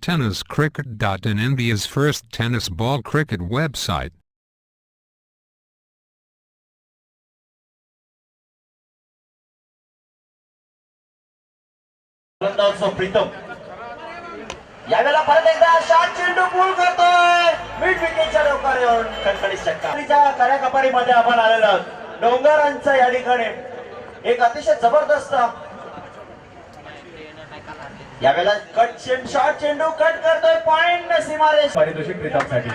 TennisCricket.in, India's first tennis ball cricket website. Pritam यावेळेला परत एकदा शॉट चेंडू पूल करतोय मिड विकेटच्या डोक्यावर येऊन खणखणीत षटकार. कार्याकपारीमध्ये आपण आलेलो आहोत. डोंगरांचा या ठिकाणी एक अतिशय जबरदस्त यावेळेला कट शॉट चेंडू कट करतोय पॉइंट सीमारेष पारितोषिक प्रीतमसाठी.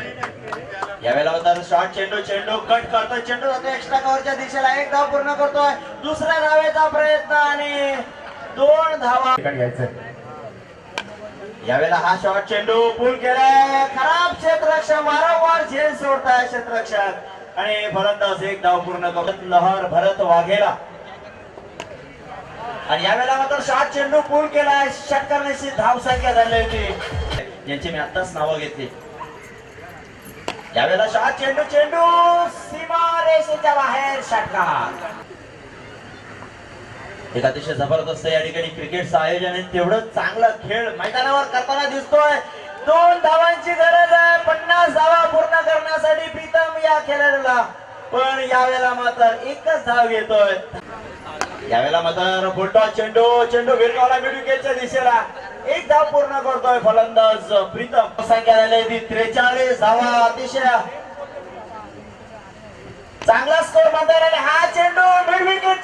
यावेळेला तर शॉट चेंडू कट करतोय चेंडू जातो एक्स्ट्रा कव्हरच्या दिशेला. एक धाव पूर्ण करतोय दुसऱ्या धावेचा प्रयत्न आणि 2 धावा घ्यायचे. यावेळेला हा शॉट चेंडू पूल केलाय. खराब क्षेत्ररक्षक वारंवार झेल सोडताय क्षेत्ररक्षक आणि फलंदाज एक धाव पूर्ण करत लहर भरत वाघेला. आणि यावेळेला मात्र शॉट चेंडू पूल केलाय. षटकाराची धाव संख्या झाली होती ज्यांची मी आताच नावं घेतली. यावेळेला शॉट चेंडू सीमारेषेच्या बाहेर षटकार. एक अतिशय जबरदस्त या ठिकाणी क्रिकेटचं आयोजन आहे. तेवढं चांगला खेळ मैदानावर करताना दिसतोय. 2 धावांची गरज आहे 50 धावा पूर्ण करण्यासाठी प्रीतम या खेळाडूला. पण यावेळेला मात्र एकच धाव घेतोय. यावेळेला मात्र फुलटॉस चेंडू विरकावला मिड विकेटच्या दिशेला. एक धाव पूर्ण करतोय फलंदाज प्रीतम. संख्या झाली 43 धावा. अतिशय चांगला स्कोर म्हणता येईल. हा चेंडू मिड विकेट